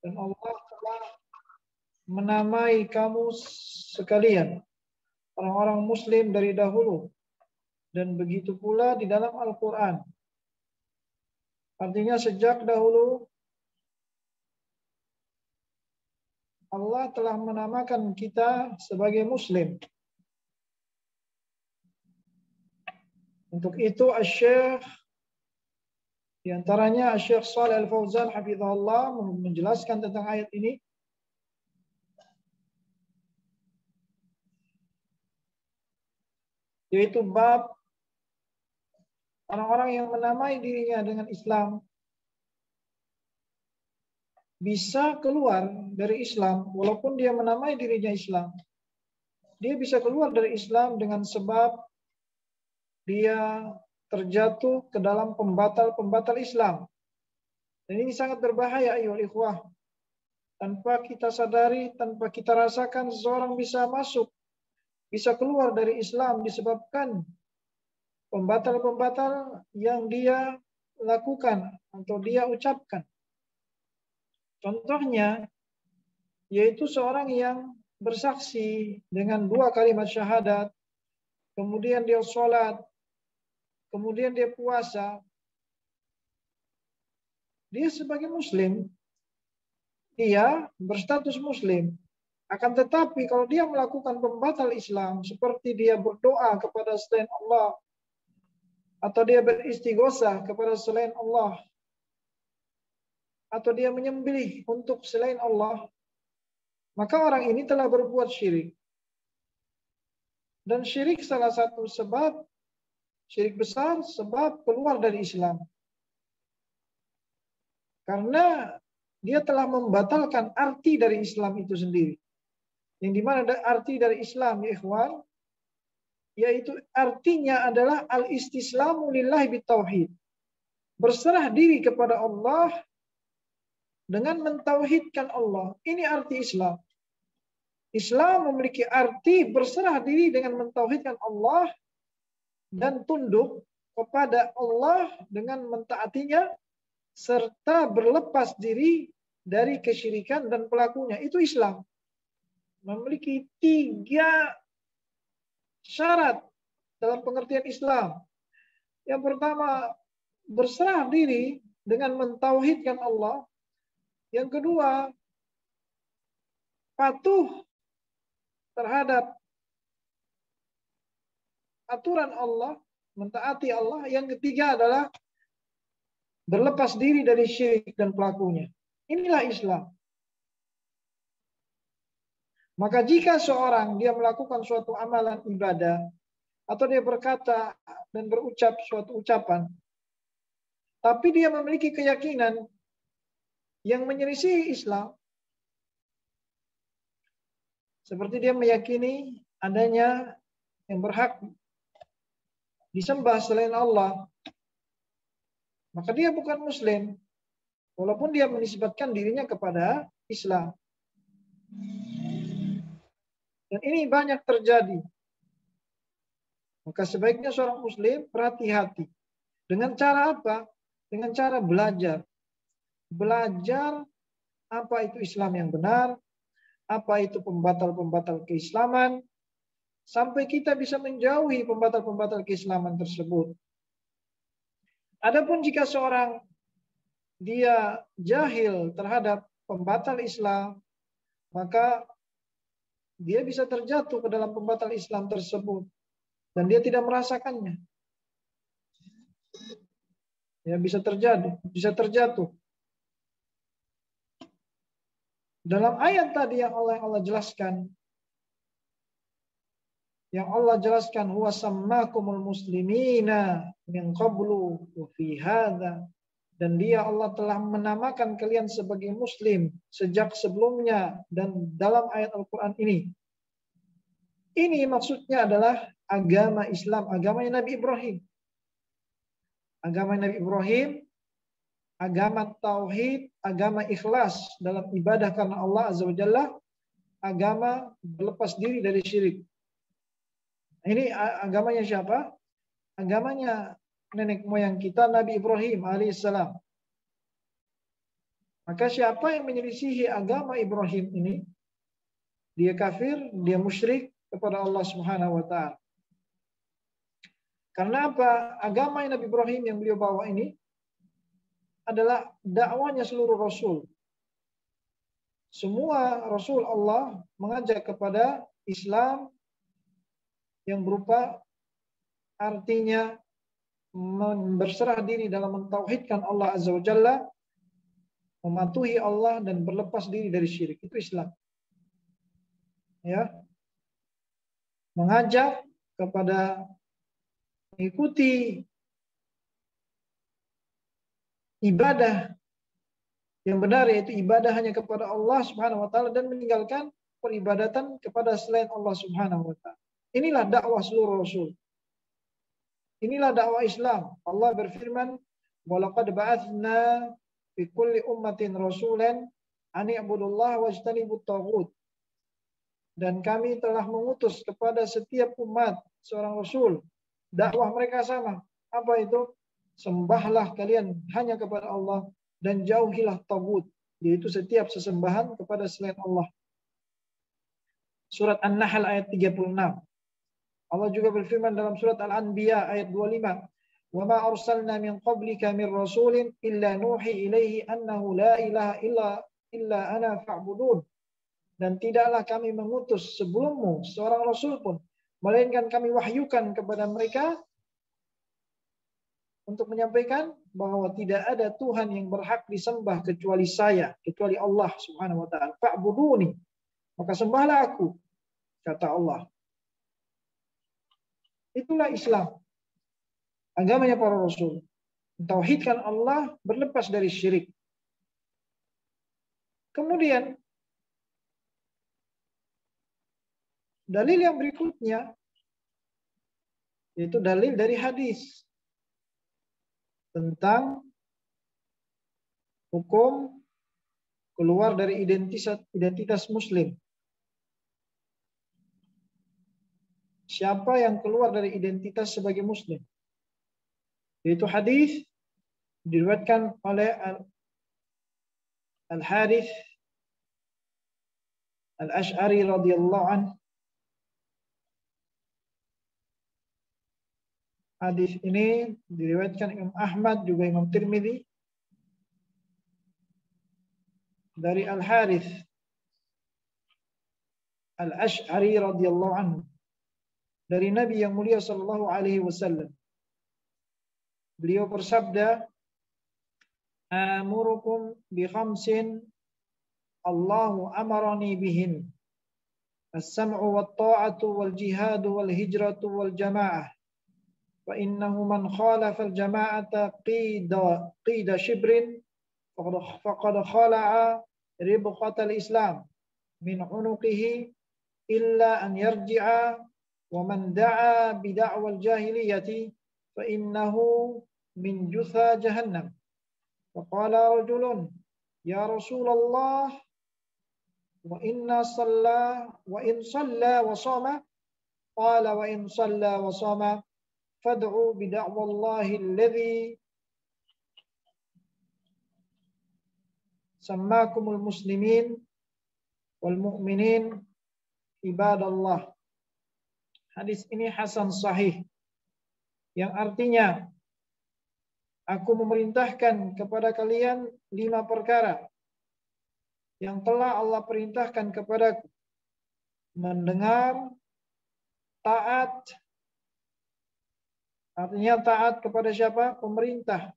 Dan Allah telah menamai kamu sekalian orang-orang muslim dari dahulu, dan begitu pula di dalam Al-Quran. Artinya sejak dahulu Allah telah menamakan kita sebagai muslim. Untuk itu Asy-Syaikh di antaranya Asy-Syaikh Shalih Al-Fauzan hafizahullah menjelaskan tentang ayat ini. Yaitu bab orang-orang yang menamai dirinya dengan Islam bisa keluar dari Islam walaupun dia menamai dirinya Islam. Dia bisa keluar dari Islam dengan sebab dia terjatuh ke dalam pembatal-pembatal Islam. Dan ini sangat berbahaya ayyuhal ikhwah. Tanpa kita sadari, tanpa kita rasakan, seseorang bisa masuk, bisa keluar dari Islam disebabkan pembatal-pembatal yang dia lakukan atau dia ucapkan. Contohnya, yaitu seorang yang bersaksi dengan 2 kalimat syahadat, kemudian dia sholat, kemudian dia puasa. Dia sebagai muslim, dia berstatus muslim. Akan tetapi kalau dia melakukan pembatal Islam, seperti dia berdoa kepada selain Allah, atau dia beristighosah kepada selain Allah, atau dia menyembelih untuk selain Allah, maka orang ini telah berbuat syirik. Dan syirik salah satu sebab, syirik besar sebab keluar dari Islam. Karena dia telah membatalkan arti dari Islam itu sendiri. Yang dimana arti dari Islam, ya ikhwan, yaitu artinya adalah al-istislamu lillahi bitauhid. Berserah diri kepada Allah dengan mentauhidkan Allah. Ini arti Islam. Islam memiliki arti berserah diri dengan mentauhidkan Allah dan tunduk kepada Allah dengan mentaatinya serta berlepas diri dari kesyirikan dan pelakunya. Itu Islam. Memiliki 3 syarat dalam pengertian Islam. Yang pertama, berserah diri dengan mentauhidkan Allah. Yang kedua, patuh terhadap aturan Allah, mentaati Allah. Yang ketiga adalah berlepas diri dari syirik dan pelakunya. Inilah Islam. Maka jika seorang dia melakukan suatu amalan ibadah, atau dia berkata dan berucap suatu ucapan, tapi dia memiliki keyakinan yang menyelisih Islam, seperti dia meyakini adanya yang berhak disembah selain Allah, maka dia bukan muslim, walaupun dia menisbatkan dirinya kepada Islam. Dan ini banyak terjadi. Maka sebaiknya seorang muslim berhati-hati. Dengan cara apa? Dengan cara belajar. Belajar apa itu Islam yang benar, apa itu pembatal-pembatal keislaman, sampai kita bisa menjauhi pembatal-pembatal keislaman tersebut. Adapun jika seorang dia jahil terhadap pembatal Islam, maka dia bisa terjatuh ke dalam pembatal Islam tersebut dan dia tidak merasakannya. Ya, bisa terjadi, bisa terjatuh. Dalam ayat tadi yang Allah jelaskan, huwa sammakumul muslimina min qablu wa fi hadza, dan dia Allah telah menamakan kalian sebagai muslim sejak sebelumnya dan dalam ayat Al-Quran ini. Ini maksudnya adalah agama Islam, agamanya Nabi Ibrahim. Agama Nabi Ibrahim, agama tauhid, agama ikhlas dalam ibadah karena Allah Azza wa Jalla, agama berlepas diri dari syirik. Ini agamanya siapa? Agamanya nenek moyang kita Nabi Ibrahim alaihissalam. Maka siapa yang menyelisihi agama Ibrahim ini, dia kafir, dia musyrik kepada Allah Subhanahu wa taala. Karena apa? Agama Nabi Ibrahim yang beliau bawa ini adalah dakwahnya seluruh rasul. Semua rasul Allah mengajak kepada Islam yang berupa artinya berserah diri dalam mentauhidkan Allah Azza wa Jalla, mematuhi Allah dan berlepas diri dari syirik. Itu Islam. Ya. Mengajak kepada mengikuti ibadah yang benar, yaitu ibadah hanya kepada Allah Subhanahu wa taala dan meninggalkan peribadatan kepada selain Allah Subhanahu wa taala. Inilah dakwah seluruh rasul. Inilah dakwah Islam. Allah berfirman, "Wa laqad ba'atsna fi kulli ummatin rasulan an i'budullaha wajtanibut taghut." Dan kami telah mengutus kepada setiap umat seorang rasul. Dakwah mereka sama. Apa itu? Sembahlah kalian hanya kepada Allah dan jauhilah taghut, yaitu setiap sesembahan kepada selain Allah. Surat An-Nahl ayat 36. Allah juga berfirman dalam surat Al-Anbiya ayat 25, "Wa ma arsalna min qablika min rasulin illa nuhi ilaihi annahu la ilaha illa ana fa'budun." Dan tidaklah kami mengutus sebelummu seorang rasul pun, melainkan kami wahyukan kepada mereka untuk menyampaikan bahwa tidak ada Tuhan yang berhak disembah kecuali saya, kecuali Allah Subhanahu wa taala. Fa'buduni, maka sembahlah aku, kata Allah. Itulah Islam. Agamanya para rasul. Mentauhidkan Allah, berlepas dari syirik. Kemudian dalil yang berikutnya yaitu dalil dari hadis tentang hukum keluar dari identitas muslim. Siapa yang keluar dari identitas sebagai muslim? Yaitu hadis diriwayatkan oleh Al-Harith Al-Ash'ari radhiyallahu anhu. Hadis ini diriwayatkan Imam Ahmad juga Imam Tirmidzi dari Al-Harith Al-Ash'ari radhiyallahu anhu, dari Nabi yang mulia sallallahu alaihi wasallam. Beliau bersabda, "Amurukum bi khamsin Allahu amarani bihin. As-sam'u wat ta'atu wal jihadu wal hijratu wal jamaah. Fa innahu man khalafa al jama'ata qida shibrin faqad khala'a ribqatal Islam min unuqihi illa an yarji'a wa man da'a bi da'wal jahiliyati fa innahu min jutha jahannam." Faqala rajulun, "Ya Rasulullah, wa in salla wa sama?" Qala, "Wa in salla wa sama fad'u bi da'wallahi alladhi sammakumul muslimin wal mu'minin ibadallah." Hadis ini hasan sahih, yang artinya, aku memerintahkan kepada kalian 5 perkara yang telah Allah perintahkan kepadaku: mendengar, taat, artinya taat kepada siapa? Pemerintah.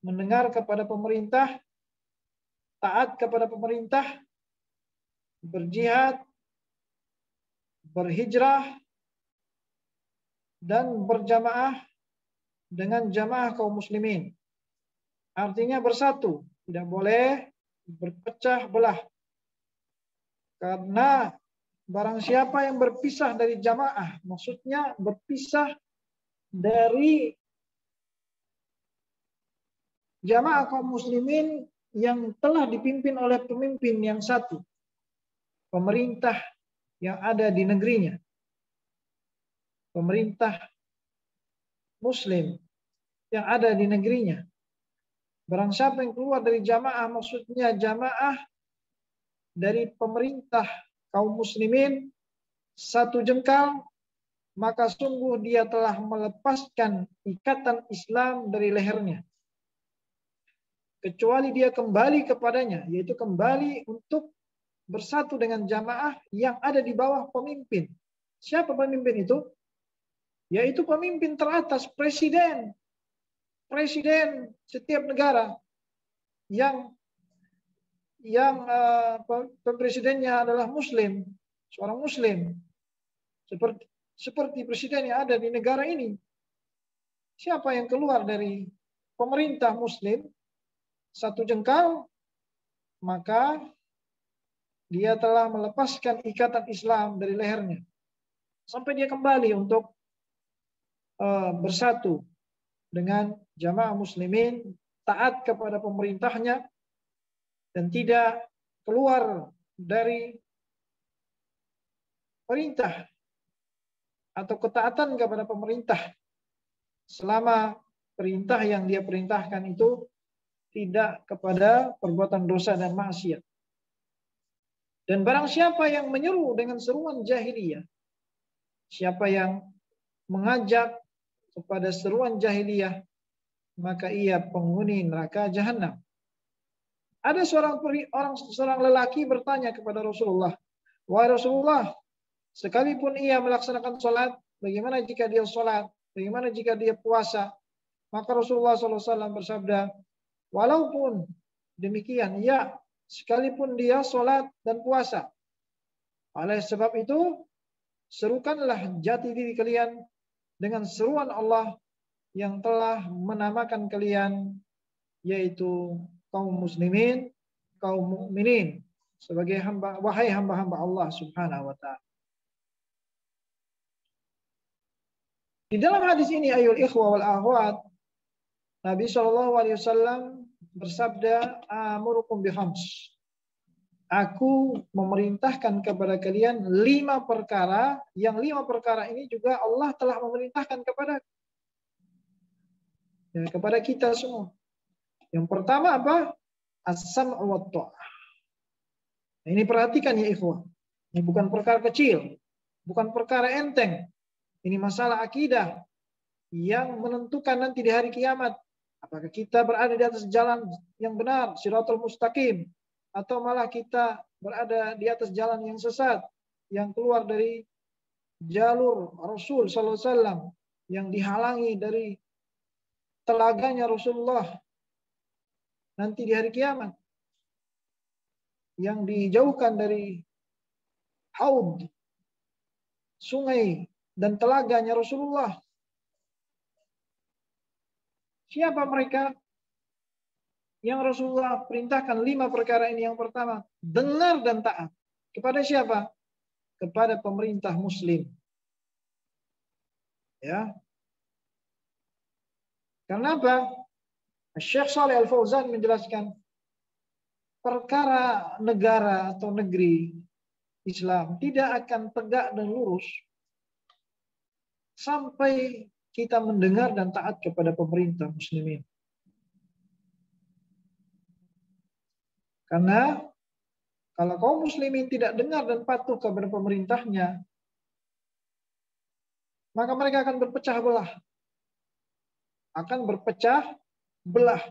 Mendengar kepada pemerintah, taat kepada pemerintah, berjihad, berhijrah, dan berjamaah dengan jamaah kaum muslimin. Artinya bersatu, tidak boleh berpecah belah. Karena barang siapa yang berpisah dari jamaah, maksudnya berpisah dari jamaah kaum muslimin yang telah dipimpin oleh pemimpin yang satu, pemerintah yang ada di negerinya, pemerintah muslim yang ada di negerinya, Barang siapa yang keluar dari jamaah, maksudnya jamaah dari pemerintah kaum muslimin satu jengkal, maka sungguh dia telah melepaskan ikatan Islam dari lehernya. Kecuali dia kembali kepadanya, yaitu kembali untuk bersatu dengan jamaah yang ada di bawah pemimpin. Siapa pemimpin itu? Yaitu pemimpin teratas, presiden. Presiden setiap negara yang presidennya adalah muslim, seorang muslim. Seperti presiden yang ada di negara ini. Siapa yang keluar dari pemerintah muslim satu jengkal, maka dia telah melepaskan ikatan Islam dari lehernya. Sampai dia kembali untuk bersatu dengan jamaah muslimin, taat kepada pemerintahnya, dan tidak keluar dari perintah atau ketaatan kepada pemerintah selama perintah yang dia perintahkan itu tidak kepada perbuatan dosa dan maksiat. Dan barang siapa yang menyeru dengan seruan jahiliyah, siapa yang mengajak kepada seruan jahiliyah, maka ia penghuni neraka jahanam. Ada seorang lelaki bertanya kepada Rasulullah, "Wahai Rasulullah, sekalipun ia melaksanakan sholat, bagaimana jika dia sholat? Bagaimana jika dia puasa?" Maka Rasulullah SAW bersabda, "Walaupun demikian, ya, sekalipun dia sholat dan puasa. Oleh sebab itu, serukanlah jati diri kalian dengan seruan Allah yang telah menamakan kalian, yaitu kaum muslimin, kaum mukminin, sebagai hamba, wahai hamba-hamba Allah Subhanahu wa ta'ala." Di dalam hadis ini, ayol ikhwa wal akhwat, Nabi SAW bersabda, "Amurukum bihams." Aku memerintahkan kepada kalian 5 perkara, yang 5 perkara ini juga Allah telah memerintahkan kepada kita semua. Yang pertama apa? As-sam'u wa ta'ah. Ini perhatikan ya ikhwah. Ini bukan perkara kecil, bukan perkara enteng. Ini masalah akidah yang menentukan nanti di hari kiamat apakah kita berada di atas jalan yang benar, Shirathul Mustaqim, atau malah kita berada di atas jalan yang sesat, yang keluar dari jalur Rasul sallallahu alaihi wasallam, yang dihalangi dari telaganya Rasulullah nanti di hari kiamat, yang dijauhkan dari haud, sungai dan telaganya Rasulullah. Siapa mereka? Yang Rasulullah perintahkan 5 perkara ini. Yang pertama, dengar dan taat. Kepada siapa? Kepada pemerintah muslim. Ya. Karena apa? Syekh Shalih Al-Fauzan menjelaskan, perkara negara atau negeri Islam tidak akan tegak dan lurus sampai kita mendengar dan taat kepada pemerintah muslimin. Karena kalau kaum muslimin tidak dengar dan patuh kepada pemerintahnya, maka mereka akan berpecah belah. Akan berpecah belah.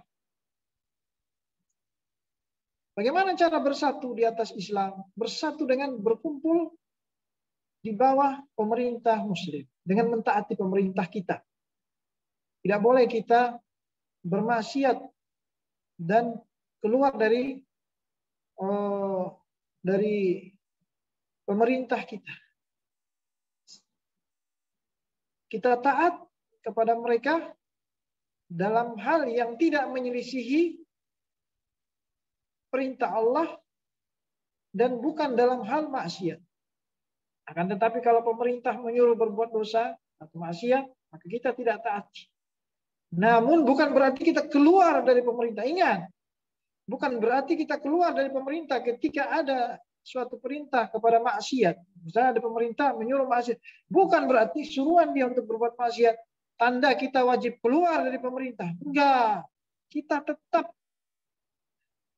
Bagaimana cara bersatu di atas Islam? Bersatu dengan berkumpul di bawah pemerintah muslim, dengan mentaati pemerintah kita. Tidak boleh kita bermaksiat dan keluar dari pemerintah kita. Kita taat kepada mereka dalam hal yang tidak menyelisihi perintah Allah dan bukan dalam hal maksiat. Akan tetapi kalau pemerintah menyuruh berbuat dosa atau maksiat, maka kita tidak taati. Namun bukan berarti kita keluar dari pemerintah. Ingat, bukan berarti kita keluar dari pemerintah ketika ada suatu perintah kepada maksiat. Misalnya ada pemerintah menyuruh maksiat. Bukan berarti suruhan dia untuk berbuat maksiat. Tanda kita wajib keluar dari pemerintah. Enggak. kita tetap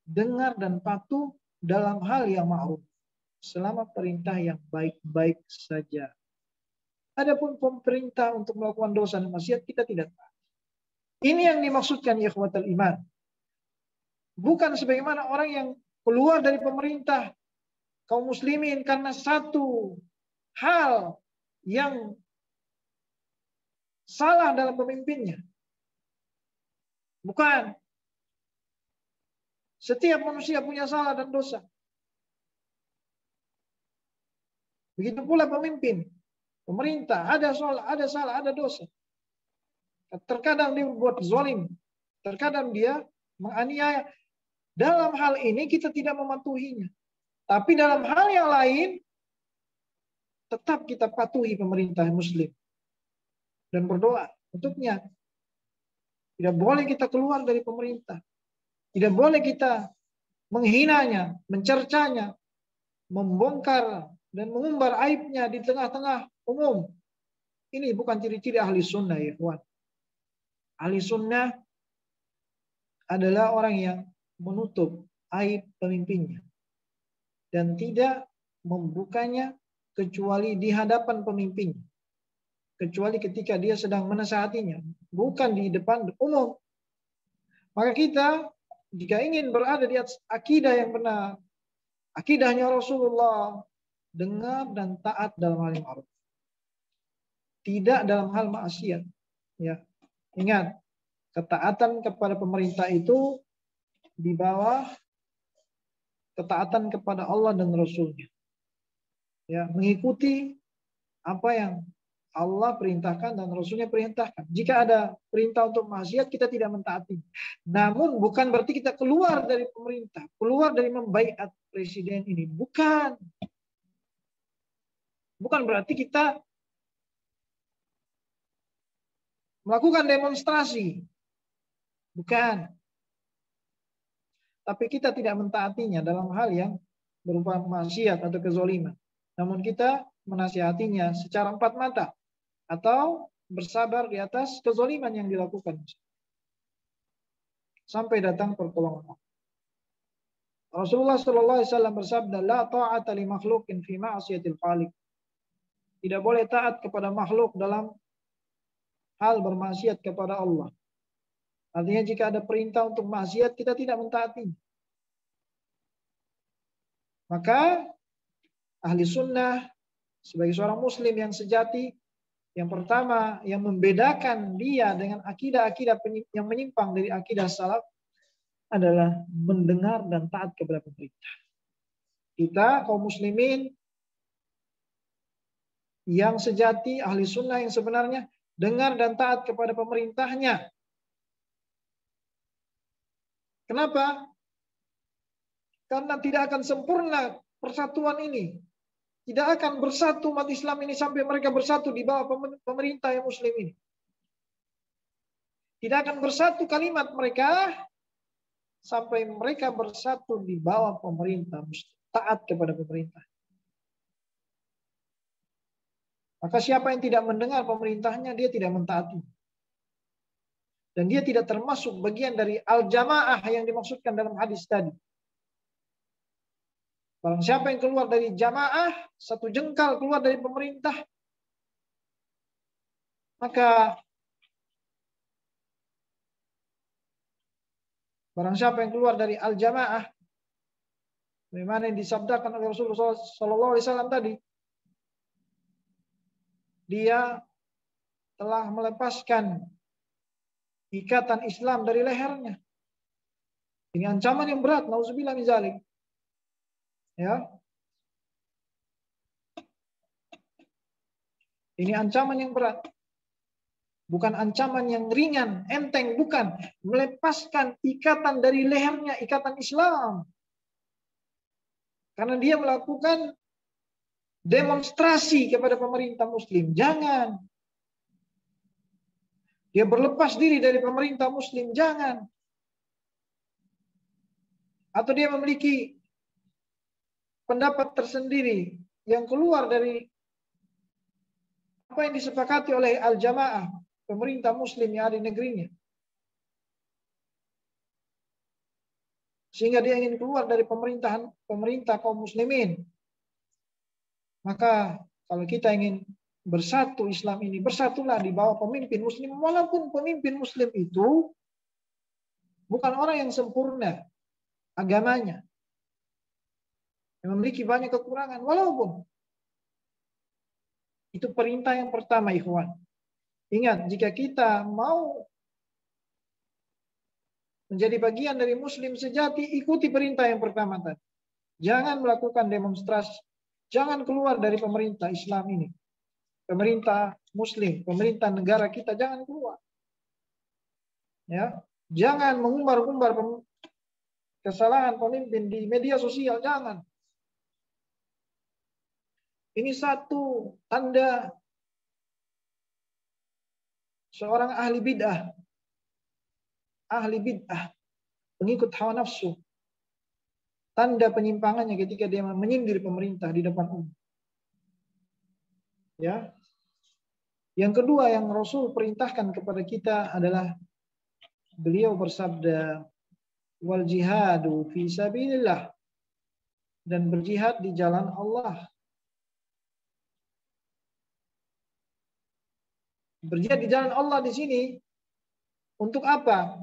dengar dan patuh dalam hal yang ma'ruf, selama perintah yang baik-baik saja. Adapun pemerintah untuk melakukan dosa dan maksiat, kita tidak taat. Ini yang dimaksudkan ya ikhwatal iman. Bukan sebagaimana orang yang keluar dari pemerintah kaum muslimin karena satu hal yang salah dalam pemimpinnya. Bukan. Setiap manusia punya salah dan dosa. Begitu pula pemimpin. Pemerintah ada salah, ada dosa. Terkadang dia berbuat zalim, terkadang dia menganiaya. Dalam hal ini kita tidak mematuhinya. Tapi dalam hal yang lain, tetap kita patuhi pemerintah muslim. Dan berdoa untuknya. Tidak boleh kita keluar dari pemerintah. Tidak boleh kita menghinanya, mencercanya, membongkar dan mengumbar aibnya di tengah-tengah umum. Ini bukan ciri-ciri ahli sunnah ya kawan. Ahli sunnah adalah orang yang menutup aib pemimpinnya dan tidak membukanya kecuali di hadapan pemimpinnya, kecuali ketika dia sedang menasihatinya, bukan di depan umum. Maka kita jika ingin berada di atas akidah yang benar, akidahnya Rasulullah, dengar dan taat dalam hal yang ma'ruf, tidak dalam hal maksiat. Ya, ingat, ketaatan kepada pemerintah itu di bawah ketaatan kepada Allah dan Rasulnya. Ya, mengikuti apa yang Allah perintahkan dan Rasulnya perintahkan. Jika ada perintah untuk maksiat, kita tidak mentaati. Namun bukan berarti kita keluar dari pemerintah, keluar dari membaiat presiden ini. Bukan. Bukan berarti kita melakukan demonstrasi. Bukan. Tapi kita tidak mentaatinya dalam hal yang berupa maksiat atau kezaliman. Namun kita menasihatinya secara empat mata atau bersabar di atas kezaliman yang dilakukan sampai datang pertolongan. Rasulullah sallallahu alaihi wasallam bersabda, "La ta'ata li makhluqin fi ma'siyatil khaliq." Tidak boleh taat kepada makhluk dalam hal bermaksiat kepada Allah. Artinya jika ada perintah untuk maksiat, kita tidak mentaati. Maka ahli sunnah sebagai seorang muslim yang sejati, yang pertama yang membedakan dia dengan akidah-akidah yang menyimpang dari akidah salaf adalah mendengar dan taat kepada pemerintah. Kita kaum muslimin yang sejati, ahli sunnah yang sebenarnya, dengar dan taat kepada pemerintahnya. Kenapa? Karena tidak akan sempurna persatuan ini. Tidak akan bersatu umat Islam ini sampai mereka bersatu di bawah pemerintah yang muslim ini. Tidak akan bersatu kalimat mereka sampai mereka bersatu di bawah pemerintah muslim, taat kepada pemerintah. Maka siapa yang tidak mendengar pemerintahnya, dia tidak mentaati. Dan dia tidak termasuk bagian dari al-jamaah yang dimaksudkan dalam hadis tadi. Barang siapa yang keluar dari jamaah, satu jengkal keluar dari pemerintah, maka barang siapa yang keluar dari al-jamaah, bagaimana yang disabdakan oleh Rasulullah SAW tadi, dia telah melepaskan ikatan Islam dari lehernya. Ini ancaman yang berat, nauzubillah min dzalik. Ya. Ini ancaman yang berat. Bukan ancaman yang ringan, enteng, bukan. Melepaskan ikatan dari lehernya, ikatan Islam. Karena dia melakukan demonstrasi kepada pemerintah muslim. Jangan. Dia berlepas diri dari pemerintah muslim. Jangan. Atau dia memiliki pendapat tersendiri yang keluar dari apa yang disepakati oleh al-jamaah, pemerintah muslim yang ada di negerinya. sehingga dia ingin keluar dari pemerintah kaum muslimin. Maka kalau kita ingin bersatu Islam ini, bersatulah di bawah pemimpin muslim, walaupun pemimpin muslim itu bukan orang yang sempurna agamanya, yang memiliki banyak kekurangan, walaupun itu perintah yang pertama, ikhwan. Ingat, jika kita mau menjadi bagian dari muslim sejati, ikuti perintah yang pertama tadi. Jangan melakukan demonstrasi, jangan keluar dari pemerintah Islam ini. Pemerintah muslim, pemerintah negara kita, jangan keluar. Ya, jangan mengumbar-umbar kesalahan pemimpin di media sosial, jangan. Ini satu tanda seorang ahli bid'ah, pengikut hawa nafsu. Tanda penyimpangannya ketika dia menyindir pemerintah di depan umum. Ya. Yang kedua yang Rasul perintahkan kepada kita adalah beliau bersabda, wal jihadu fi sabilillah, dan berjihad di jalan Allah. Berjihad di jalan Allah di sini untuk apa?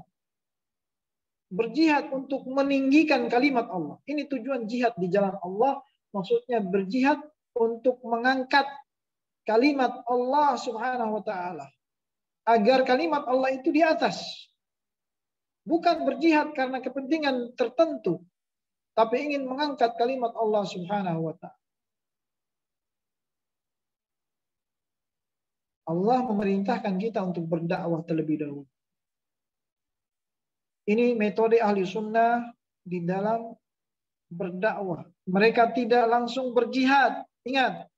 Berjihad untuk meninggikan kalimat Allah. Ini tujuan jihad di jalan Allah, maksudnya berjihad untuk mengangkat kalimat Allah Subhanahu wa taala agar kalimat Allah itu di atas. Bukan berjihad karena kepentingan tertentu, tapi ingin mengangkat kalimat Allah Subhanahu wa taala. Allah memerintahkan kita untuk berdakwah terlebih dahulu. Ini metode ahli sunnah di dalam berdakwah. Mereka tidak langsung berjihad. Ingat.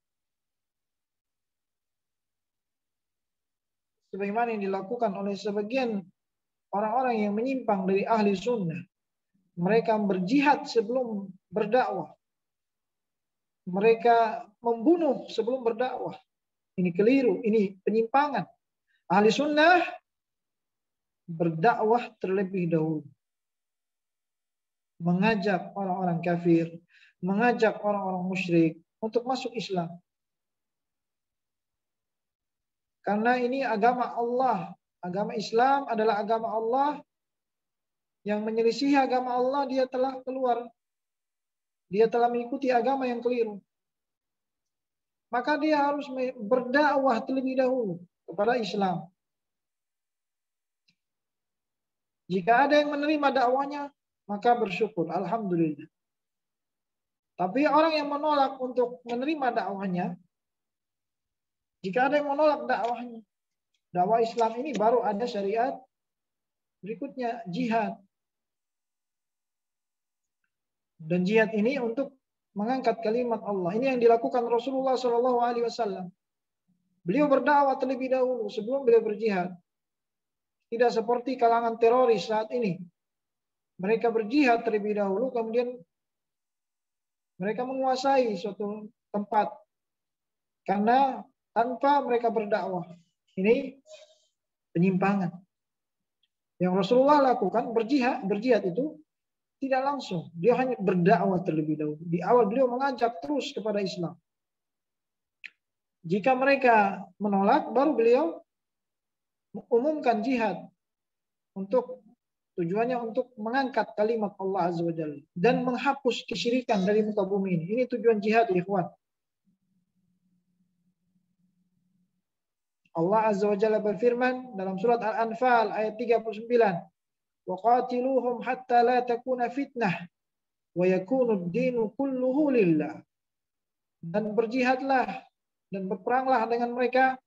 Sebagaimana yang dilakukan oleh sebagian orang-orang yang menyimpang dari ahli sunnah. Mereka berjihad sebelum berdakwah. Mereka membunuh sebelum berdakwah. Ini keliru, ini penyimpangan. Ahli sunnah berdakwah terlebih dahulu. Mengajak orang-orang kafir, mengajak orang-orang musyrik untuk masuk Islam. Karena ini agama Allah. Agama Islam adalah agama Allah. Yang menyelisihi agama Allah, dia telah keluar. Dia telah mengikuti agama yang keliru. Maka dia harus berdakwah terlebih dahulu kepada Islam. Jika ada yang menerima dakwanya, maka bersyukur, alhamdulillah. Tapi orang yang menolak untuk menerima dakwanya, jika ada yang menolak dakwahnya, dakwah Islam ini baru ada syariat berikutnya, jihad. Dan jihad ini untuk mengangkat kalimat Allah. Ini yang dilakukan Rasulullah SAW. Beliau berdakwah terlebih dahulu sebelum beliau berjihad. Tidak seperti kalangan teroris saat ini. Mereka berjihad terlebih dahulu, kemudian mereka menguasai suatu tempat karena tanpa mereka berdakwah. Ini penyimpangan. Yang Rasulullah lakukan berjihad itu tidak langsung. Dia hanya berdakwah terlebih dahulu. Di awal beliau mengajak terus kepada Islam. Jika mereka menolak, baru beliau umumkan jihad untuk tujuannya untuk mengangkat kalimat Allah Azza wa Jalla dan menghapus kesyirikan dari muka bumi ini. Ini tujuan jihad, ikhwan. Allah Azza wa Jalla berfirman dalam surat Al-Anfal ayat 39. وَقَاتِلُوهُمْ حَتَّى لَا تَكُونَ فِتْنَةٌ وَيَكُونُ الدِّينُ كُلُّهُ لِلَّهِ. Dan berjihadlah dan berperanglah dengan mereka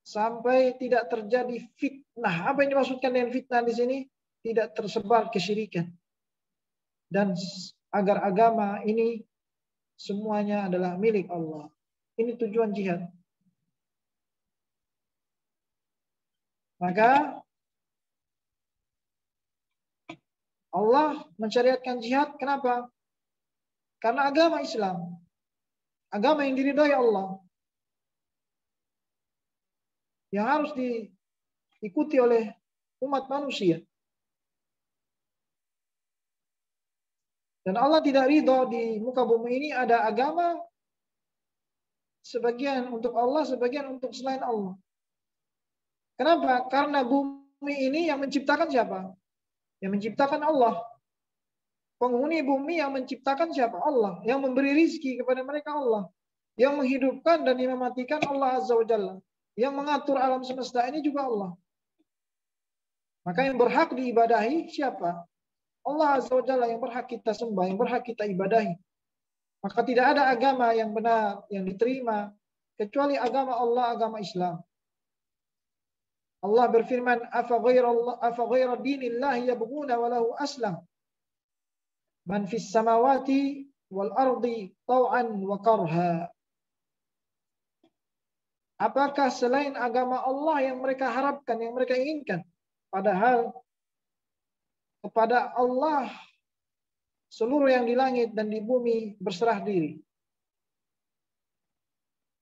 sampai tidak terjadi fitnah. Apa yang dimaksudkan dengan fitnah di sini? Tidak tersebar kesyirikan. Dan agar agama ini semuanya adalah milik Allah. Ini tujuan jihad. Maka Allah mensyariatkan jihad. Kenapa? Karena agama Islam, agama yang diridhai Allah, yang harus diikuti oleh umat manusia. Dan Allah tidak ridho di muka bumi ini ada agama sebagian untuk Allah, sebagian untuk selain Allah. Kenapa? Karena bumi ini yang menciptakan siapa? Yang menciptakan Allah. Penghuni bumi yang menciptakan siapa? Allah. Yang memberi rizki kepada mereka Allah. Yang menghidupkan dan yang mematikan Allah Azza wa Jalla. Yang mengatur alam semesta ini juga Allah. Maka yang berhak diibadahi siapa? Allah Azza wa Jalla yang berhak kita sembah, yang berhak kita ibadahi. Maka tidak ada agama yang benar, yang diterima, kecuali agama Allah, agama Islam. Allah berfirman, afa ghayra dinillahi yabghuna wa lahu aslam man fis samawati wal ardi taw'an wa karha. Apakah selain agama Allah yang mereka harapkan, yang mereka inginkan? Padahal kepada Allah seluruh yang di langit dan di bumi berserah diri.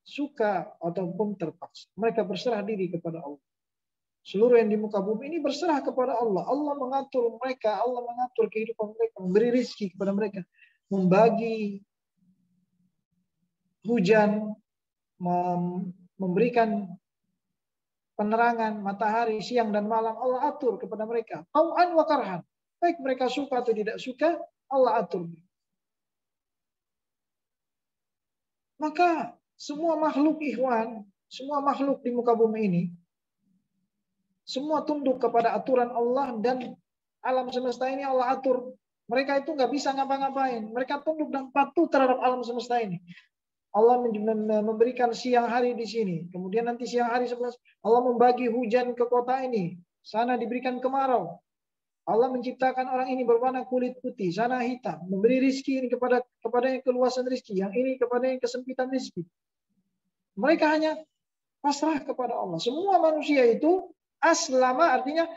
Suka ataupun terpaksa. Mereka berserah diri kepada Allah. Seluruh yang di muka bumi ini berserah kepada Allah. Allah mengatur mereka, Allah mengatur kehidupan mereka, memberi rizki kepada mereka, membagi hujan, memberikan penerangan matahari siang dan malam. Allah atur kepada mereka. Tau'an wa karhan. Baik mereka suka atau tidak suka, Allah atur. Maka semua makhluk ikhwan, semua makhluk di muka bumi ini, semua tunduk kepada aturan Allah dan alam semesta ini Allah atur. Mereka itu nggak bisa ngapa-ngapain. Mereka tunduk dan patuh terhadap alam semesta ini. Allah memberikan siang hari di sini. Kemudian nanti siang hari sebelah Allah membagi hujan ke kota ini. Sana diberikan kemarau. Allah menciptakan orang ini berwarna kulit putih, sana hitam. Memberi rizki ini kepada yang keluasan rizki. Yang ini kepada yang kesempitan rizki. Mereka hanya pasrah kepada Allah. Semua manusia itu aslama artinya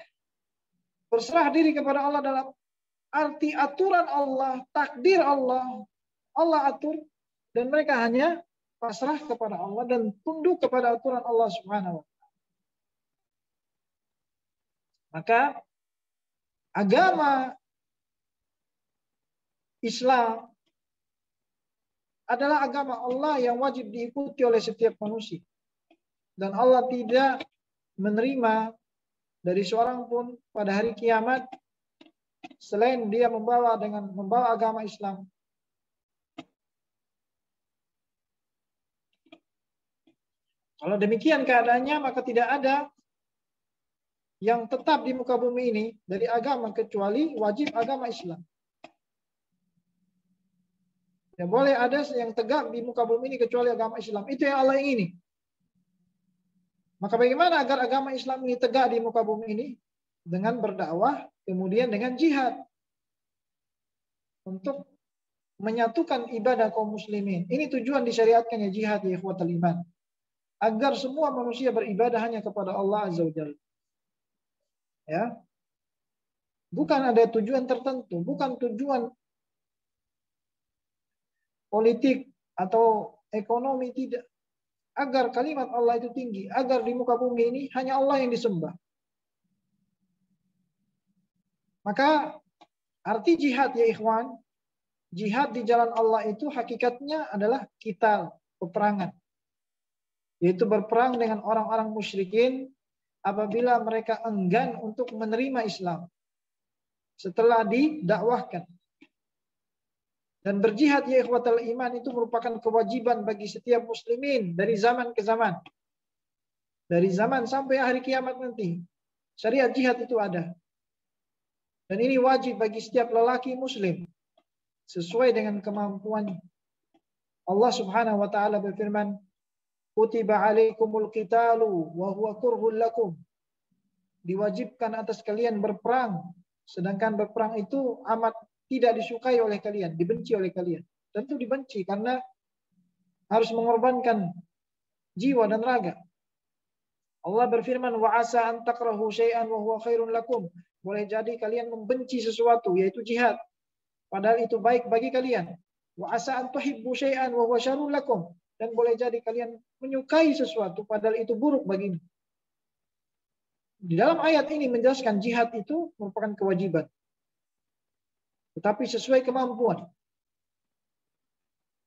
berserah diri kepada Allah dalam arti aturan Allah, takdir Allah. Allah atur dan mereka hanya pasrah kepada Allah dan tunduk kepada aturan Allah Subhanahu wa taala. Maka agama Islam adalah agama Allah yang wajib diikuti oleh setiap manusia. Dan Allah tidak menerima dari seorang pun pada hari kiamat selain dia membawa agama Islam. Kalau demikian keadaannya, maka tidak ada yang tetap di muka bumi ini dari agama kecuali wajib agama Islam. Ya boleh ada yang tegak di muka bumi ini kecuali agama Islam. Itu yang Allah ingini. Maka bagaimana agar agama Islam ini tegak di muka bumi ini? Dengan berdakwah, kemudian dengan jihad. Untuk menyatukan ibadah kaum muslimin. Ini tujuan disyariatkannya jihad ya ikhwatal iman. Agar semua manusia beribadah hanya kepada Allah Azza wa Jalla. Ya. Bukan ada tujuan tertentu, bukan tujuan politik atau ekonomi, tidak. Agar kalimat Allah itu tinggi, agar di muka bumi ini hanya Allah yang disembah. Maka arti jihad ya ikhwan, jihad di jalan Allah itu hakikatnya adalah qital, peperangan. Yaitu berperang dengan orang-orang musyrikin apabila mereka enggan untuk menerima Islam setelah didakwahkan. Dan berjihad ya ikhwatal iman itu merupakan kewajiban bagi setiap muslimin dari zaman ke zaman. Dari zaman sampai hari kiamat nanti. Syariat jihad itu ada. Dan ini wajib bagi setiap lelaki muslim. Sesuai dengan kemampuannya. Allah subhanahu wa ta'ala berfirman, Kutiba alaikumul qitalu wa huwa kurhul lakum. Diwajibkan atas kalian berperang. Sedangkan berperang itu amat tidak disukai oleh kalian, dibenci oleh kalian. Tentu dibenci karena harus mengorbankan jiwa dan raga. Allah berfirman, wa asa an takrahu syai'an wa huwa khairun lakum. Boleh jadi kalian membenci sesuatu, yaitu jihad. Padahal itu baik bagi kalian. Wa asa an tuhibbu syai'an wa huwa syarrun lakum. Dan boleh jadi kalian menyukai sesuatu, padahal itu buruk bagimu. Di dalam ayat ini menjelaskan jihad itu merupakan kewajiban. tetapi sesuai kemampuan.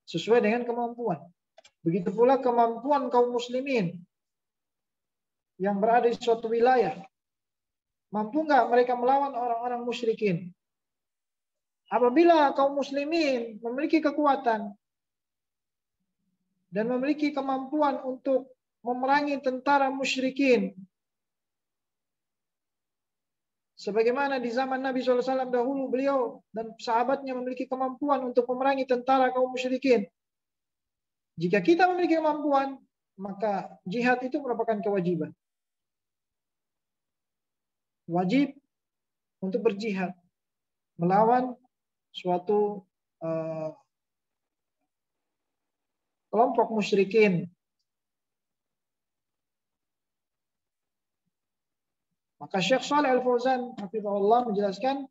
Sesuai dengan kemampuan. Begitu pula kemampuan kaum muslimin yang berada di suatu wilayah. Mampu nggak mereka melawan orang-orang musyrikin? Apabila kaum muslimin memiliki kekuatan dan memiliki kemampuan untuk memerangi tentara musyrikin, sebagaimana di zaman Nabi SAW dahulu, beliau dan sahabatnya memiliki kemampuan untuk memerangi tentara kaum musyrikin. Jika kita memiliki kemampuan, maka jihad itu merupakan kewajiban. Wajib untuk berjihad, melawan suatu kelompok musyrikin. Maka Syekh Shalih Al-Fauzan hafizahullah menjelaskan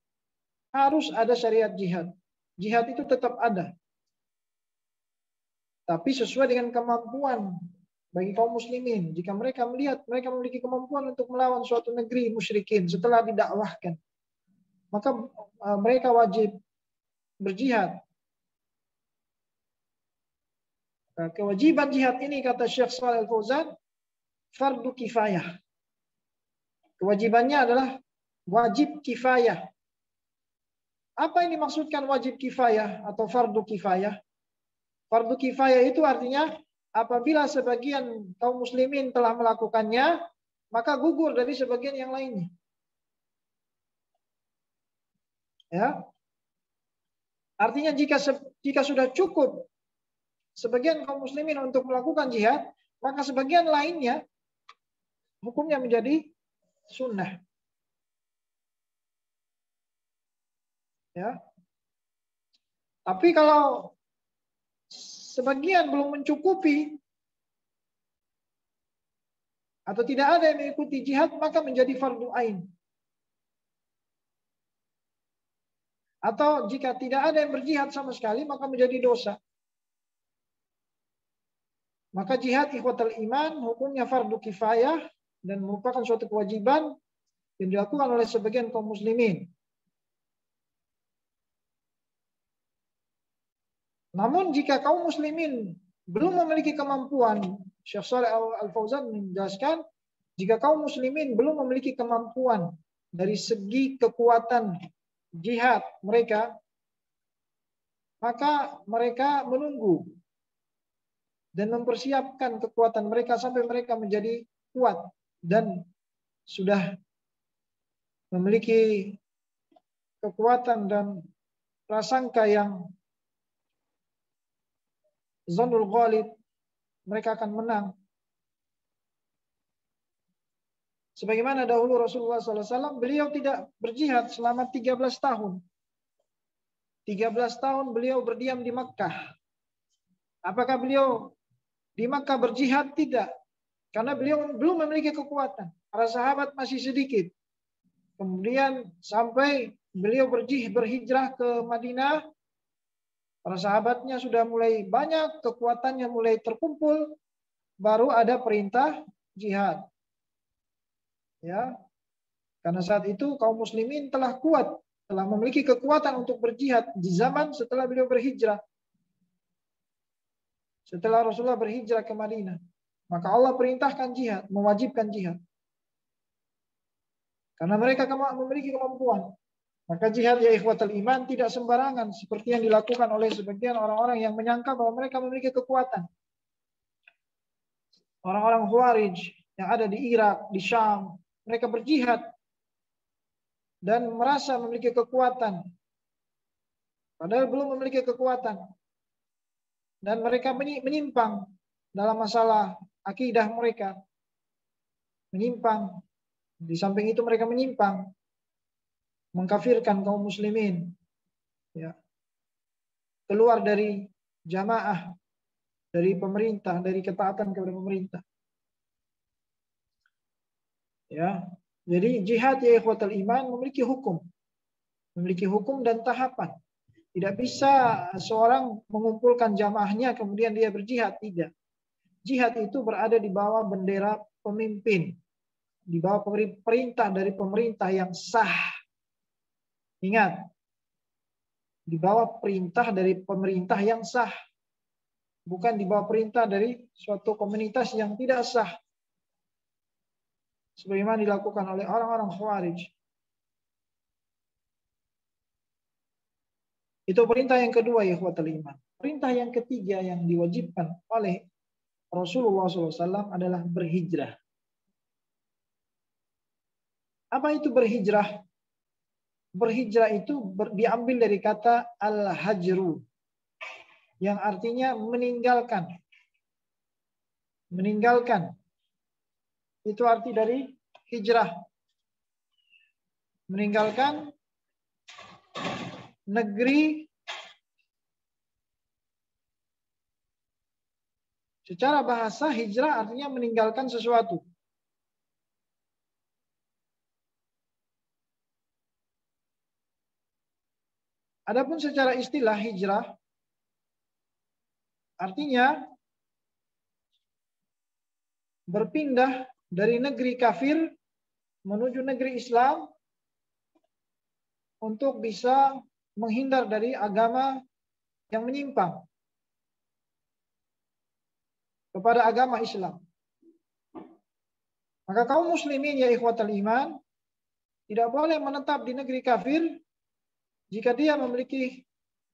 harus ada syariat jihad. Jihad itu tetap ada, tapi sesuai dengan kemampuan bagi kaum muslimin. Jika mereka melihat mereka memiliki kemampuan untuk melawan suatu negeri musyrikin setelah didakwahkan, maka mereka wajib berjihad. Kewajiban jihad ini, kata Syekh Shalih Al-Fauzan, fardu kifayah. Kewajibannya adalah wajib kifayah. Apa yang dimaksudkan wajib kifayah atau fardu kifayah? Fardu kifayah itu artinya apabila sebagian kaum muslimin telah melakukannya, maka gugur dari sebagian yang lainnya. Ya. Artinya jika sudah cukup sebagian kaum muslimin untuk melakukan jihad, maka sebagian lainnya hukumnya menjadi sunnah. Ya. Tapi kalau sebagian belum mencukupi atau tidak ada yang mengikuti jihad, maka menjadi fardu ain. Atau jika tidak ada yang berjihad sama sekali, maka menjadi dosa. Maka jihad ikhwatal iman hukumnya fardu kifayah dan merupakan suatu kewajiban yang dilakukan oleh sebagian kaum muslimin. Namun jika kaum muslimin belum memiliki kemampuan, Syekh Shalih Al-Fauzan menjelaskan, jika kaum muslimin belum memiliki kemampuan dari segi kekuatan jihad mereka, maka mereka menunggu dan mempersiapkan kekuatan mereka sampai mereka menjadi kuat dan sudah memiliki kekuatan dan prasangka yang Zannul Ghalib, mereka akan menang. Sebagaimana dahulu Rasulullah SAW, beliau tidak berjihad selama 13 tahun. 13 tahun beliau berdiam di Makkah. Apakah beliau di Makkah berjihad? Tidak. Karena beliau belum memiliki kekuatan. Para sahabat masih sedikit. Kemudian sampai beliau berhijrah ke Madinah, para sahabatnya sudah mulai banyak, kekuatannya mulai terkumpul, baru ada perintah jihad. Ya. Karena saat itu kaum muslimin telah kuat, telah memiliki kekuatan untuk berjihad di zaman setelah beliau berhijrah. Setelah Rasulullah berhijrah ke Madinah, maka Allah perintahkan jihad, mewajibkan jihad. Karena mereka memiliki kemampuan. Maka jihad ya ikhwatal iman tidak sembarangan seperti yang dilakukan oleh sebagian orang-orang yang menyangka bahwa mereka memiliki kekuatan. Orang-orang Khawarij yang ada di Irak, di Syam, mereka berjihad dan merasa memiliki kekuatan. Padahal belum memiliki kekuatan. Dan mereka menyimpang dalam masalah akidah mereka. Menyimpang. Di samping itu mereka menyimpang, mengkafirkan kaum muslimin, ya, keluar dari jamaah, dari pemerintah, dari ketaatan kepada pemerintah. Ya, jadi jihad ya ikhwatal iman memiliki hukum dan tahapan. Tidak bisa seorang mengumpulkan jamaahnya kemudian dia berjihad, tidak. Jihad itu berada di bawah bendera pemimpin, di bawah perintah dari pemerintah yang sah. Ingat, di bawah perintah dari pemerintah yang sah, bukan di bawah perintah dari suatu komunitas yang tidak sah, sebagaimana dilakukan oleh orang-orang Khawarij. Itu perintah yang kedua, ya ikhwatul iman. Perintah yang ketiga yang diwajibkan oleh Rasulullah SAW adalah berhijrah. Apa itu berhijrah? Berhijrah itu diambil dari kata al-hajru, yang artinya meninggalkan. Meninggalkan. Itu arti dari hijrah. Meninggalkan negeri. Secara bahasa hijrah artinya meninggalkan sesuatu. Adapun secara istilah hijrah artinya berpindah dari negeri kafir menuju negeri Islam untuk bisa menghindar dari agama yang menyimpang kepada agama Islam. Maka kaum muslimin, ya ikhwatal iman, tidak boleh menetap di negeri kafir jika dia memiliki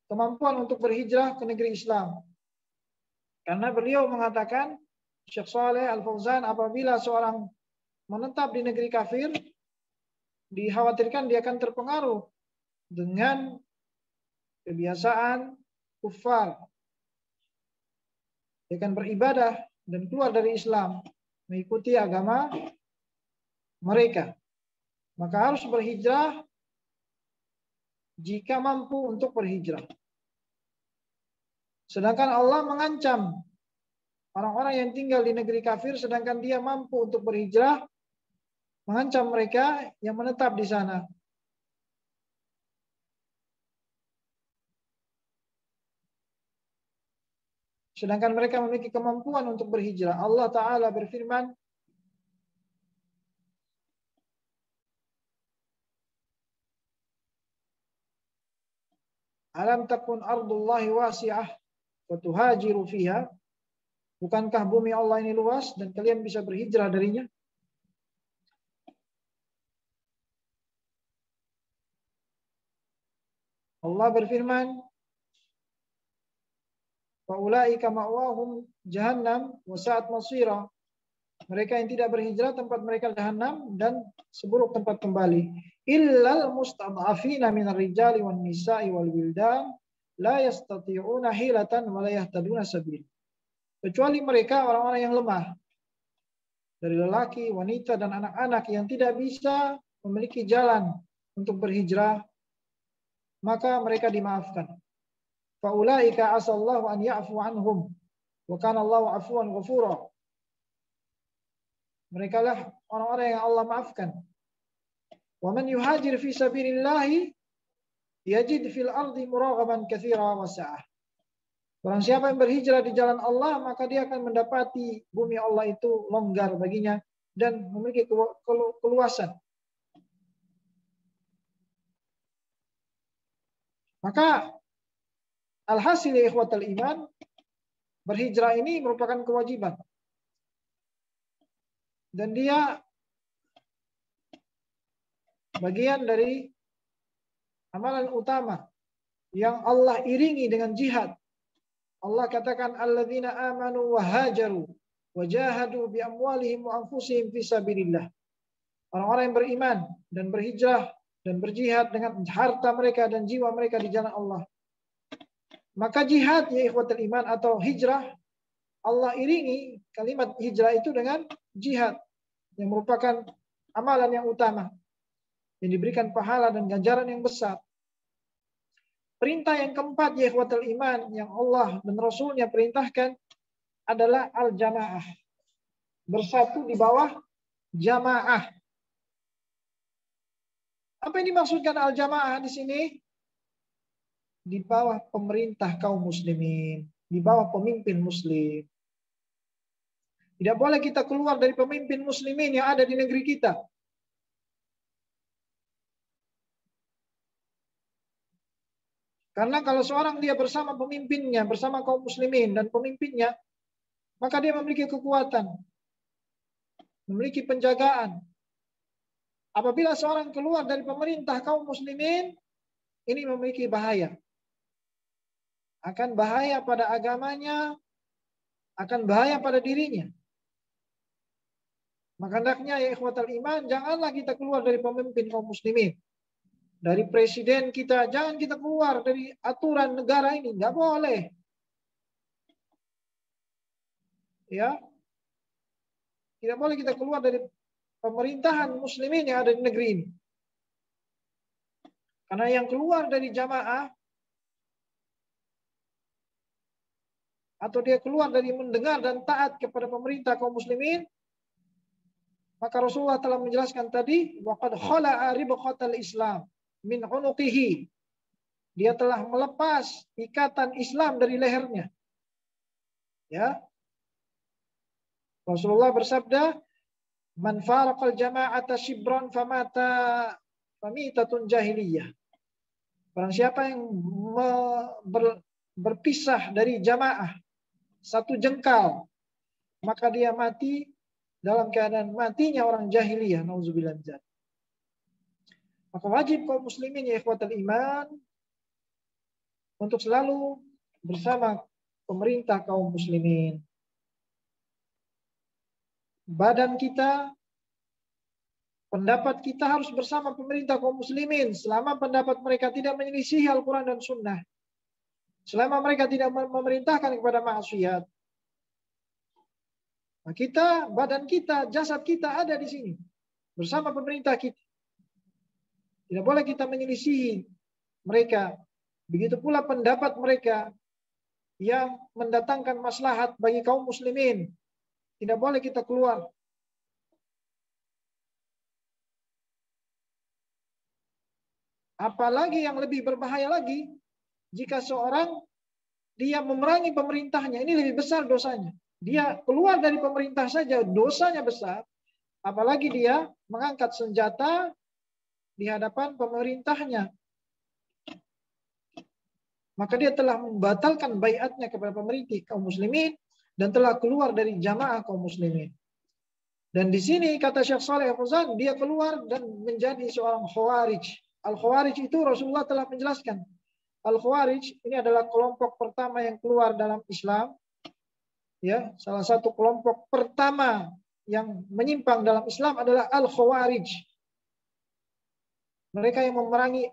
kemampuan untuk berhijrah ke negeri Islam. Karena beliau mengatakan, Syekh Saleh Al-Fauzan, apabila seorang menetap di negeri kafir, dikhawatirkan dia akan terpengaruh dengan kebiasaan kufar. Dia akan beribadah dan keluar dari Islam, mengikuti agama mereka. Maka harus berhijrah jika mampu untuk berhijrah. Sedangkan Allah mengancam orang-orang yang tinggal di negeri kafir sedangkan dia mampu untuk berhijrah, mengancam mereka yang menetap di sana. Sedangkan mereka memiliki kemampuan untuk berhijrah. Allah Ta'ala berfirman, alam takun ardullahi wasi'ah wa tuhajiru fiha. Bukankah bumi Allah ini luas dan kalian bisa berhijrah darinya? Allah berfirman, wa ulaika ma'wahum jahannam wa sa'at masira. Mereka yang tidak berhijrah tempat mereka jahannam dan seburuk tempat kembali. Illal mustad'afina minar rijali wan nisa'i wal wildan la yastati'una hilatan wa la yahtaduna sabil. Kecuali mereka orang-orang yang lemah dari lelaki, wanita dan anak-anak yang tidak bisa memiliki jalan untuk berhijrah, maka mereka dimaafkan. Faulaika asallahu an ya'fu anhum wa kana Allahu 'afuwan ghafura. Mereka lah orang-orang yang Allah maafkan. Wa man yuhajir fi sabilillah yajid fil ardi muraghaban katsira wa sa'ah. Barang siapa yang berhijrah di jalan Allah, maka dia akan mendapati bumi Allah itu longgar baginya dan memiliki keluasan. Maka alhasil, ya ikhwatal iman, berhijrah ini merupakan kewajiban. Dan dia bagian dari amalan utama yang Allah iringi dengan jihad. Allah katakan alladzina amanu wa hajaru wa jahadu bi amwalihim wa anfusihim fi sabilillah. Orang-orang yang beriman dan berhijrah dan berjihad dengan harta mereka dan jiwa mereka di jalan Allah. Maka jihad, ya ikhwatul iman, atau hijrah, Allah iringi kalimat hijrah itu dengan jihad yang merupakan amalan yang utama yang diberikan pahala dan ganjaran yang besar. Perintah yang keempat, ya ikhwatul iman, yang Allah dan Rasulnya perintahkan adalah al-jamaah. Bersatu di bawah jamaah. Apa yang dimaksudkan al-jamaah di sini? Di bawah pemerintah kaum muslimin, di bawah pemimpin muslim. Tidak boleh kita keluar dari pemimpin muslimin yang ada di negeri kita. Karena kalau seorang dia bersama pemimpinnya, bersama kaum muslimin dan pemimpinnya, maka dia memiliki kekuatan, memiliki penjagaan. Apabila seorang keluar dari pemerintah kaum muslimin, ini memiliki bahaya. Akan bahaya pada agamanya, akan bahaya pada dirinya. Maka hendaknya ya ikhwatal iman, janganlah kita keluar dari pemimpin kaum muslimin. Dari presiden kita, jangan kita keluar dari aturan negara ini, nggak boleh. Ya, tidak boleh kita keluar dari pemerintahan muslimin yang ada di negeri ini. Karena yang keluar dari jamaah atau dia keluar dari mendengar dan taat kepada pemerintah kaum muslimin, maka Rasulullah telah menjelaskan tadi, waqad khala'a ribqatal Islam min unuqihi. Dia telah melepas ikatan Islam dari lehernya. Ya. Rasulullah bersabda, "Man faraqal jama'ata shibran famata famitatun jahiliyah." Barang siapa yang berpisah dari jamaah satu jengkal, maka dia mati dalam keadaan matinya orang jahiliyah, nauzubillah min dzalik. Maka wajib kaum muslimin ya ikhwatal iman untuk selalu bersama pemerintah kaum muslimin. Badan kita, pendapat kita harus bersama pemerintah kaum muslimin selama pendapat mereka tidak menyelisihi Al-Quran dan Sunnah. Selama mereka tidak memerintahkan kepada maksiat. Nah, kita, badan kita, jasad kita ada di sini bersama pemerintah kita. Tidak boleh kita menyelisihi mereka. Begitu pula pendapat mereka yang mendatangkan maslahat bagi kaum muslimin. Tidak boleh kita keluar. Apalagi yang lebih berbahaya lagi, jika seorang dia memerangi pemerintahnya, ini lebih besar dosanya. Dia keluar dari pemerintah saja, dosanya besar. Apalagi dia mengangkat senjata di hadapan pemerintahnya. Maka dia telah membatalkan baiatnya kepada pemerintah kaum muslimin dan telah keluar dari jamaah kaum muslimin. Dan di sini kata Syekh Shalih Al-Fauzan, dia keluar dan menjadi seorang khawarij. Al-khawarij itu Rasulullah telah menjelaskan. Al-khawarij ini adalah kelompok pertama yang keluar dalam Islam. Ya, salah satu kelompok pertama yang menyimpang dalam Islam adalah al-khawarij. Mereka yang memerangi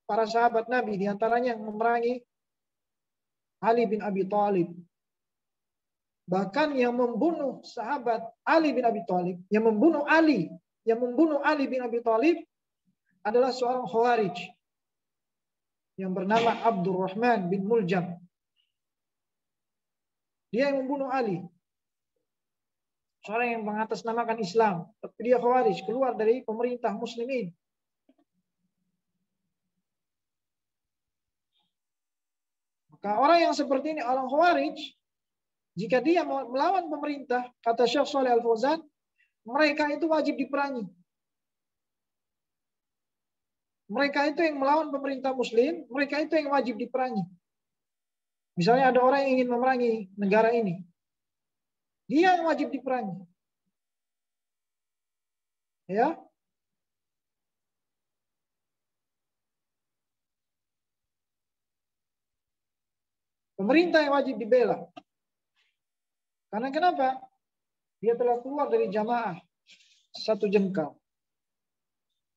para sahabat Nabi, diantaranya yang memerangi Ali bin Abi Thalib. Bahkan yang membunuh sahabat Ali bin Abi Thalib, yang membunuh Ali bin Abi Thalib adalah seorang khawarij yang bernama Abdurrahman bin Muljam. Dia yang membunuh Ali. Seorang yang mengatasnamakan Islam, tapi dia khawarij, keluar dari pemerintah muslimin. Maka orang yang seperti ini, orang khawarij, jika dia melawan pemerintah, kata Syekh Shalih Al-Fauzan, mereka itu wajib diperangi. Mereka itu yang melawan pemerintah muslim, mereka itu yang wajib diperangi. Misalnya ada orang yang ingin memerangi negara ini, dia yang wajib diperangi. Ya. Pemerintah yang wajib dibela. Karena kenapa? Dia telah keluar dari jamaah satu jengkal.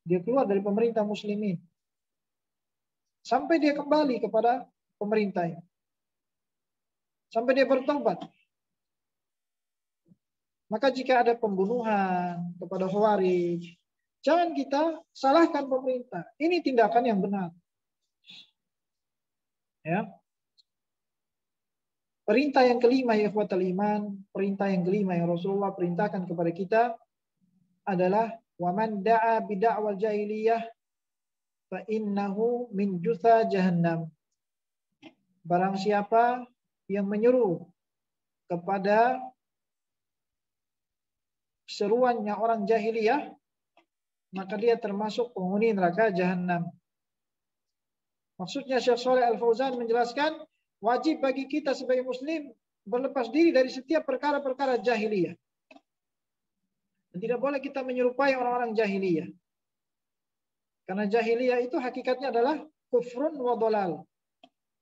Dia keluar dari pemerintah muslimin. Sampai dia kembali kepada pemerintahnya. Sampai dia bertobat. Maka jika ada pembunuhan kepada khawarij, jangan kita salahkan pemerintah. Ini tindakan yang benar. Ya. Perintah yang kelima ya ikhwatal iman, perintah yang kelima yang Rasulullah perintahkan kepada kita adalah waman da'a bid'awal jahiliyah fa innahu min jutha jahannam. Barang siapa yang menyeru kepada seruannya orang jahiliyah, maka dia termasuk penghuni neraka jahannam. Maksudnya Syekh Shalih Al-Fauzan menjelaskan, wajib bagi kita sebagai muslim berlepas diri dari setiap perkara-perkara jahiliyah. Dan tidak boleh kita menyerupai orang-orang jahiliyah. Karena jahiliyah itu hakikatnya adalah kufrun wa dhalal.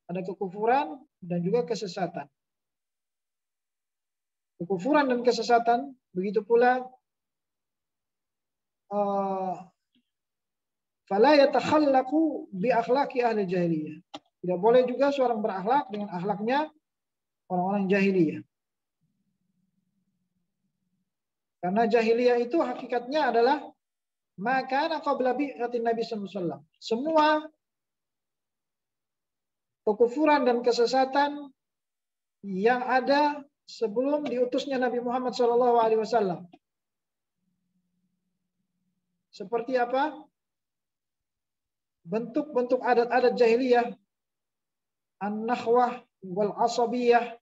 Ada kekufuran dan juga kesesatan. Kekufuran dan kesesatan, begitu pula fala yatakhallaqu bi akhlaqi ahli jahiliyah. Tidak boleh juga seorang berakhlak dengan akhlaknya orang-orang jahiliyah. Karena jahiliyah itu hakikatnya adalah maka qabla bi'atin Nabi sallallahu alaihi wasallam. Semua kekufuran dan kesesatan yang ada sebelum diutusnya Nabi Muhammad sallallahu alaihi wasallam. Seperti apa? Bentuk-bentuk adat-adat jahiliyah, an-nakhwah wal asabiyah,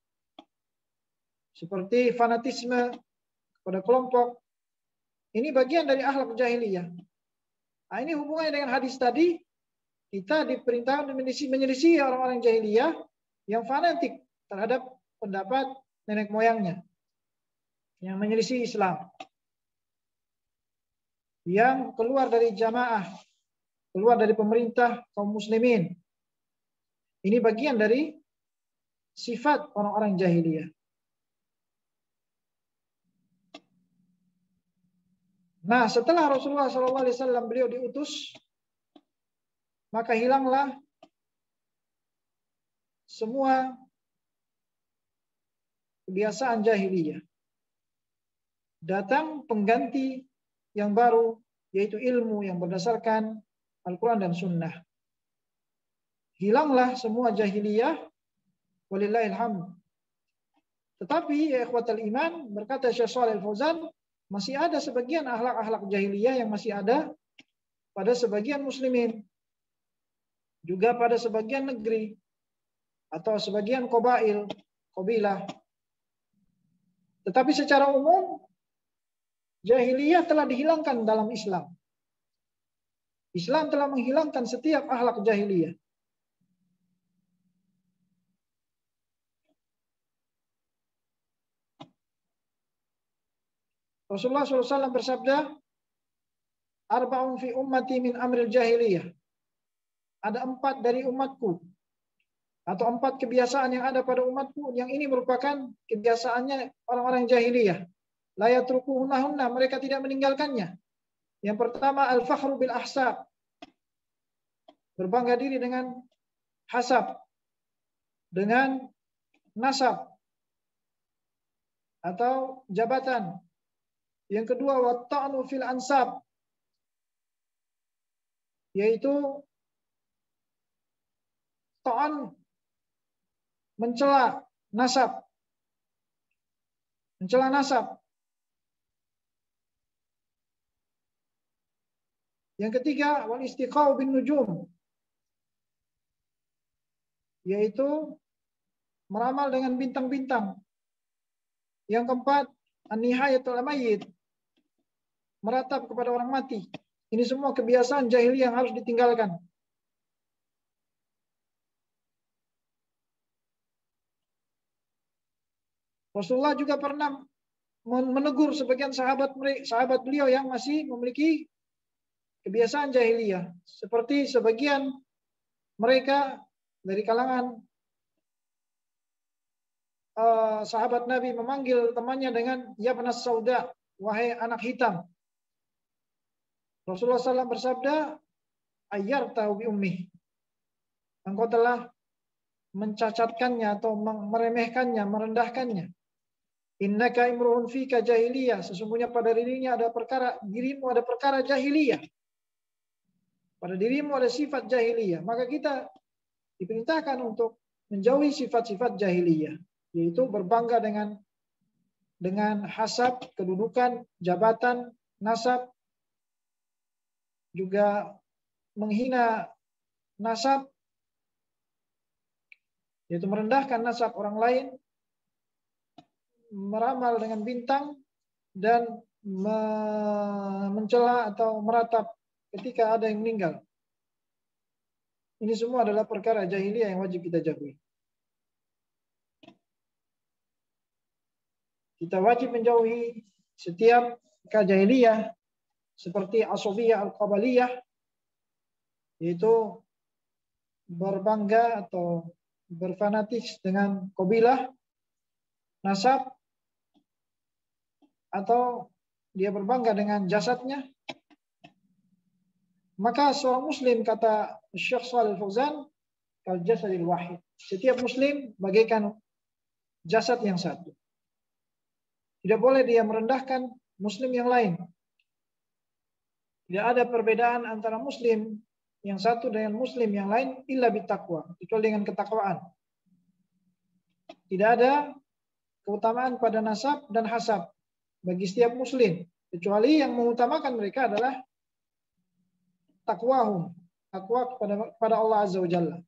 seperti fanatisme pada kelompok. Ini bagian dari akhlak jahiliyah. Nah, ini hubungannya dengan hadis tadi. Kita diperintahkan menyelisih orang-orang jahiliyah yang fanatik terhadap pendapat nenek moyangnya, yang menyelisih Islam, yang keluar dari jamaah, keluar dari pemerintah kaum muslimin. Ini bagian dari sifat orang-orang jahiliyah. Nah, setelah Rasulullah SAW beliau diutus, maka hilanglah semua kebiasaan jahiliyah. Datang pengganti yang baru, yaitu ilmu yang berdasarkan Al-Quran dan Sunnah. Hilanglah semua jahiliyah, walillahil hamd. Tetapi ya ikhwatal iman, berkata Syekh Shalih Al-Fauzan, masih ada sebagian akhlak-akhlak jahiliyah yang masih ada pada sebagian muslimin, juga pada sebagian negeri atau sebagian qabilah. Tetapi secara umum jahiliyah telah dihilangkan dalam Islam. Islam telah menghilangkan setiap akhlak jahiliyah. Rasulullah SAW bersabda, arba'un fi ummati min amril jahiliyah. Ada 4 dari umatku, atau 4 kebiasaan yang ada pada umatku, yang ini merupakan kebiasaannya orang-orang jahiliyah. La yatrukuhunna, mereka tidak meninggalkannya. Yang pertama, al-fakhru bil ahsab. Berbangga diri dengan hasab, dengan nasab atau jabatan. Yang kedua, watta'nu fil ansab, yaitu ta'an, mencela nasab. Mencela nasab. Yang ketiga, wal istiqau bin nujum, yaitu meramal dengan bintang-bintang. Yang keempat, an-nihayatul mayyit, meratap kepada orang mati. Ini semua kebiasaan jahiliyah yang harus ditinggalkan. Rasulullah juga pernah menegur sebagian sahabat beliau yang masih memiliki kebiasaan jahiliyah. Seperti sebagian mereka dari kalangan sahabat Nabi memanggil temannya dengan ya banas sauda, wahai anak hitam. Rasulullah SAW bersabda, ayyartahu bi ummih, engkau telah mencacatkannya atau meremehkannya, merendahkannya. Innaka imru'un fika jahiliyah, sesungguhnya pada dirinya ada perkara, dirimu ada perkara jahiliyah. Pada dirimu ada sifat jahiliyah. Maka kita diperintahkan untuk menjauhi sifat-sifat jahiliyah, yaitu berbangga dengan hasab, kedudukan, jabatan, nasab, juga menghina nasab, yaitu merendahkan nasab orang lain, meramal dengan bintang, dan mencela atau meratap ketika ada yang meninggal. Ini semua adalah perkara jahiliyah yang wajib kita jauhi. Kita wajib menjauhi setiap perkara jahiliyah seperti asabiyah al-qabaliyah, yaitu berbangga atau berfanatik dengan kabilah, nasab, atau dia berbangga dengan jasadnya. Maka seorang muslim, kata Syekh Shalih Al-Fauzan, kal jasadil wahid. Setiap muslim bagaikan jasad yang satu. Tidak boleh dia merendahkan muslim yang lain. Tidak ada perbedaan antara muslim yang satu dengan muslim yang lain illa bittaqwa, kecuali dengan ketakwaan. Tidak ada keutamaan pada nasab dan hasab bagi setiap muslim, kecuali yang mengutamakan mereka adalah takwahum, takwa kepada Allah Azza wa Jalla.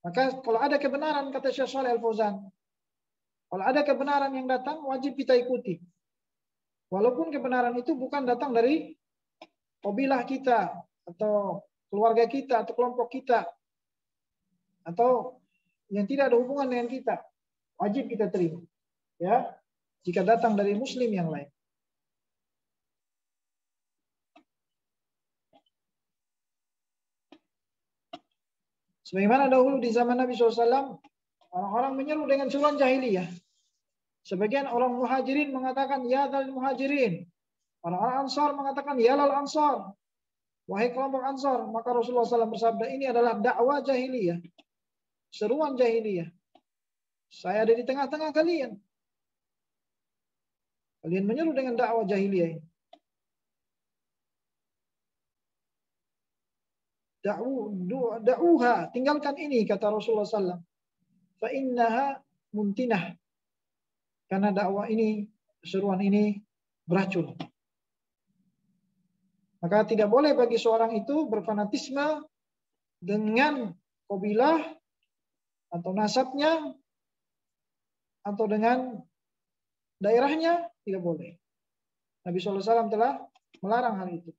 Maka kalau ada kebenaran, kata Syekh Shalih Al-Fauzan, kalau ada kebenaran yang datang, wajib kita ikuti. Walaupun kebenaran itu bukan datang dari kabilah kita, atau keluarga kita, atau kelompok kita, atau yang tidak ada hubungan dengan kita, wajib kita terima. Ya, jika datang dari muslim yang lain. Sebagaimana dahulu di zaman Nabi SAW, orang-orang menyeru dengan seruan jahiliyah. Sebagian orang muhajirin mengatakan, ya dal muhajirin. Orang-orang ansar mengatakan, ya lal ansar. Wahai kelompok ansar. Maka Rasulullah SAW bersabda, ini adalah dakwah jahiliyah. Seruan jahiliyah. Saya ada di tengah-tengah kalian. Kalian menyeru dengan dakwah jahiliyah ini. Da'uha, tinggalkan ini, kata Rasulullah SAW. Fa innaha muntinah. Karena dakwah ini, seruan ini beracun. Maka tidak boleh bagi seorang itu berfanatisme dengan kabilah atau nasabnya atau dengan daerahnya, tidak boleh. Nabi SAW telah melarang hal itu.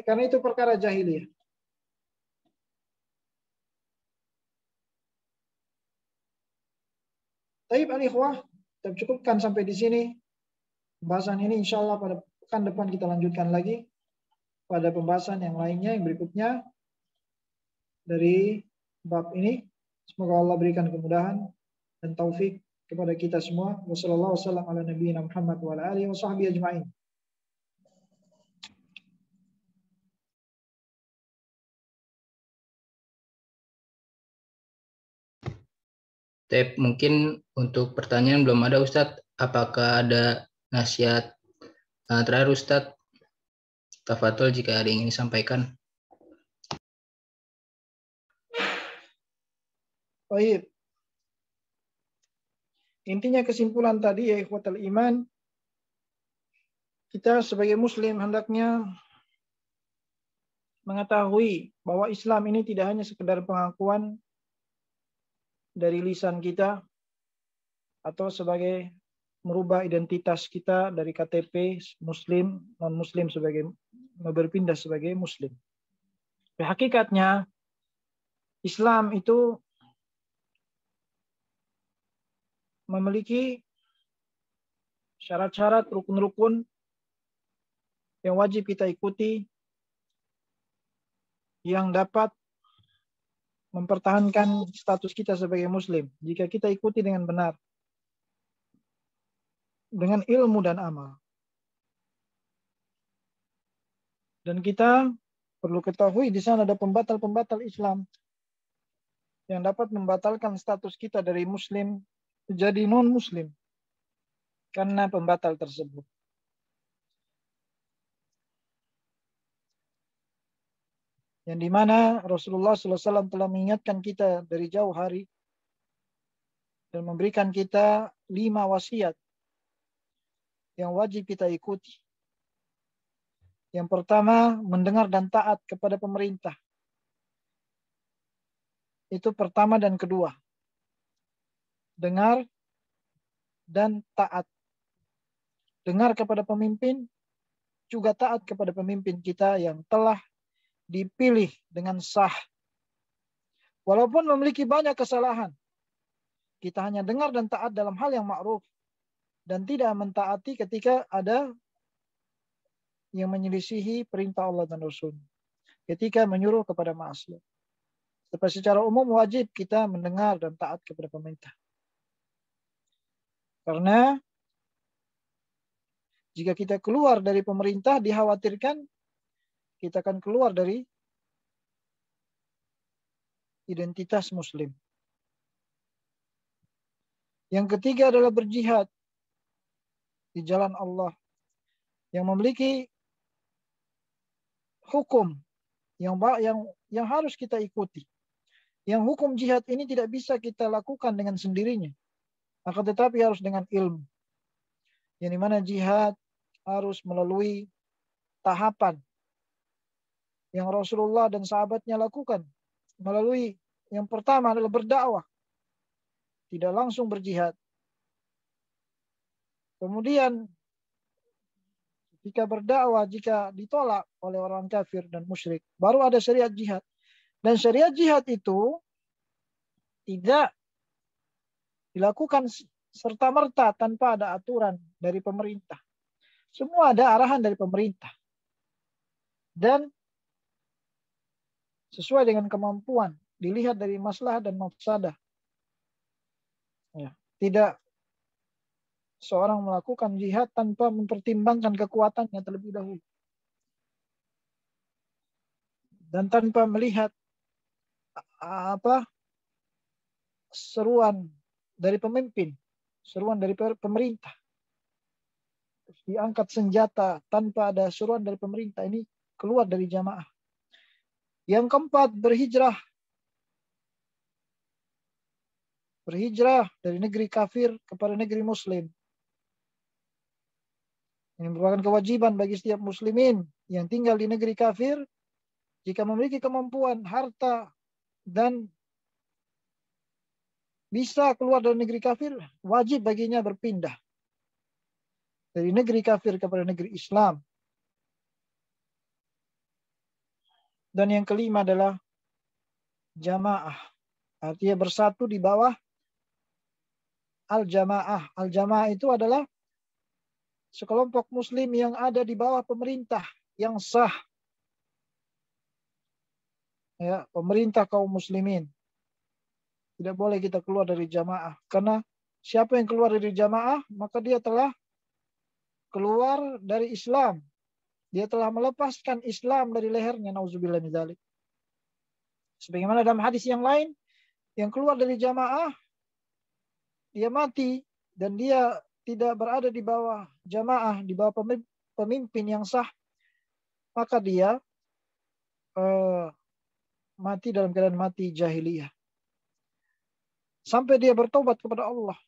Karena itu perkara jahiliyah. Taib al-ikhwah, kita cukupkan sampai di sini. Pembahasan ini insya Allah pada pekan depan kita lanjutkan lagi pada pembahasan yang lainnya, yang berikutnya dari bab ini. Semoga Allah berikan kemudahan dan taufik kepada kita semua. Wassallallahu wasallam ala nabiyina Muhammad wa ala alihi wa sahbihi ajma'in. Mungkin untuk pertanyaan belum ada Ustadz. Apakah ada nasihat terakhir Ustadz? Tafadhol jika ada yang ingin disampaikan. Baik. Intinya kesimpulan tadi ya ikhwatal iman, kita sebagai muslim hendaknya mengetahui bahwa Islam ini tidak hanya sekedar pengakuan dari lisan kita atau sebagai merubah identitas kita dari KTP muslim, non-muslim sebagai berpindah sebagai muslim. Hakikatnya Islam itu memiliki syarat-syarat, rukun-rukun yang wajib kita ikuti yang dapat mempertahankan status kita sebagai muslim jika kita ikuti dengan benar, dengan ilmu dan amal. Dan kita perlu ketahui di sana ada pembatal-pembatal Islam yang dapat membatalkan status kita dari muslim menjadi non-muslim karena pembatal tersebut. Yang dimana Rasulullah SAW telah mengingatkan kita dari jauh hari dan memberikan kita 5 wasiat yang wajib kita ikuti. Yang pertama, mendengar dan taat kepada pemerintah. Itu pertama dan kedua. Dengar dan taat. dengar kepada pemimpin, juga taat kepada pemimpin kita yang telah dipilih dengan sah. Walaupun memiliki banyak kesalahan, kita hanya dengar dan taat dalam hal yang ma'ruf, dan tidak mentaati ketika ada yang menyelisihi perintah Allah dan Rasul, ketika menyuruh kepada maksiat. Tapi secara umum wajib kita mendengar dan taat kepada pemerintah. Karena jika kita keluar dari pemerintah, dikhawatirkan kita akan keluar dari identitas Muslim. Yang ketiga adalah berjihad di jalan Allah yang memiliki hukum yang harus kita ikuti. Yang hukum jihad ini tidak bisa kita lakukan dengan sendirinya, akan tetapi harus dengan ilmu. Yang dimana jihad harus melalui tahapan yang Rasulullah dan sahabatnya lakukan. Melalui yang pertama adalah berdakwah, tidak langsung berjihad. Kemudian jika berdakwah, jika ditolak oleh orang kafir dan musyrik, baru ada syariat jihad. Dan syariat jihad itu tidak dilakukan serta-merta tanpa ada aturan dari pemerintah. Semua ada arahan dari pemerintah. Dan sesuai dengan kemampuan, dilihat dari maslahat dan mafsadah. Ya, tidak seorang melakukan jihad tanpa mempertimbangkan kekuatannya terlebih dahulu. Dan tanpa melihat seruan dari pemimpin, seruan dari pemerintah. Diangkat senjata tanpa ada seruan dari pemerintah, ini keluar dari jamaah. Yang keempat, berhijrah. Berhijrah dari negeri kafir kepada negeri muslim. Ini merupakan kewajiban bagi setiap muslimin yang tinggal di negeri kafir, jika memiliki kemampuan, harta, dan bisa keluar dari negeri kafir, wajib baginya berpindah dari negeri kafir kepada negeri Islam. Dan yang kelima adalah jamaah. Artinya bersatu di bawah al-jamaah. Al-jamaah itu adalah sekelompok muslim yang ada di bawah pemerintah yang sah. Ya, pemerintah kaum muslimin. Tidak boleh kita keluar dari jamaah. Karena siapa yang keluar dari jamaah, maka dia telah keluar dari Islam. Dia telah melepaskan Islam dari lehernya. Nauzubillah min dzalik. Sebagaimana dalam hadis yang lain, yang keluar dari jamaah, dia mati dan dia tidak berada di bawah jamaah, di bawah pemimpin yang sah, maka dia mati dalam keadaan mati jahiliyah. Sampai dia bertobat kepada Allah.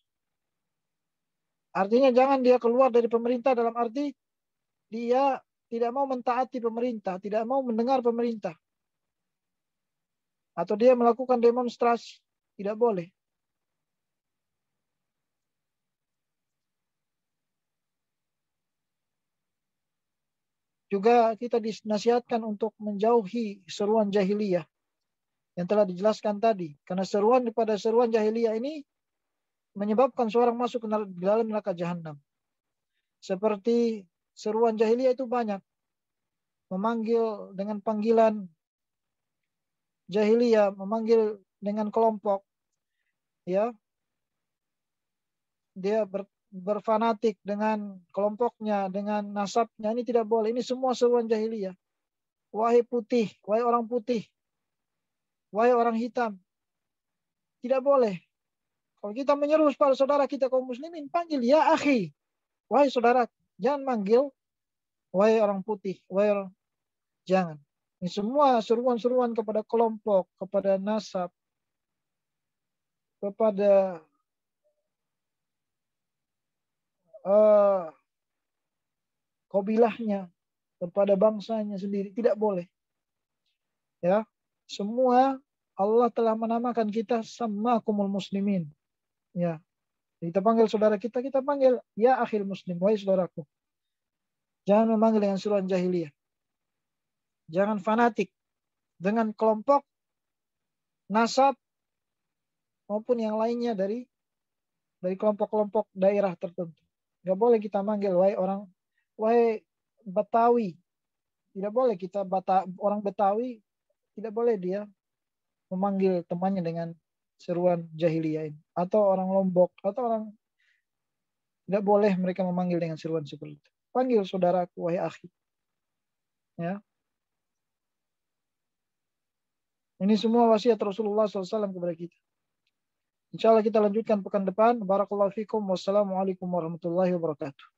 Artinya jangan dia keluar dari pemerintah dalam arti dia tidak mau mentaati pemerintah, tidak mau mendengar pemerintah. Atau dia melakukan demonstrasi. Tidak boleh. Juga kita dinasihatkan untuk menjauhi seruan jahiliyah yang telah dijelaskan tadi. Karena seruan daripada seruan jahiliyah ini menyebabkan seorang masuk ke dalam neraka jahanam. Seperti seruan jahiliyah itu banyak. Memanggil dengan panggilan jahiliyah, memanggil dengan kelompok. Ya. Dia berfanatik dengan kelompoknya, dengan nasabnya, ini tidak boleh. Ini semua seruan jahiliyah. Wahai putih, wahai orang putih, wahai orang hitam. Tidak boleh. Kalau kita menyeru pada saudara kita kaum muslimin, panggil ya akhi, wahai saudara. Jangan manggil wahai orang putih, wahai orang. Jangan. Ini semua seruan-seruan kepada kelompok, kepada nasab, kepada kabilahnya, kepada bangsanya sendiri, tidak boleh. Ya, semua Allah telah menamakan kita samakumul muslimin. Ya, Kita panggil saudara kita panggil ya akhil muslim, wahai saudaraku. Jangan memanggil dengan seruan jahiliyah. Jangan fanatik dengan kelompok, nasab, maupun yang lainnya dari kelompok-kelompok daerah tertentu. Gak boleh kita manggil wahai Betawi. Tidak boleh kita orang Betawi, tidak boleh dia memanggil temannya dengan seruan jahiliyah ini. Atau orang Lombok, atau orang, tidak boleh mereka memanggil dengan seruan seperti itu. Panggil saudaraku, wahai akhi. Ya. Ini semua wasiat Rasulullah SAW kepada kita. Insya Allah kita lanjutkan pekan depan. Barakallahu fikum. Wassalamualaikum warahmatullahi wabarakatuh.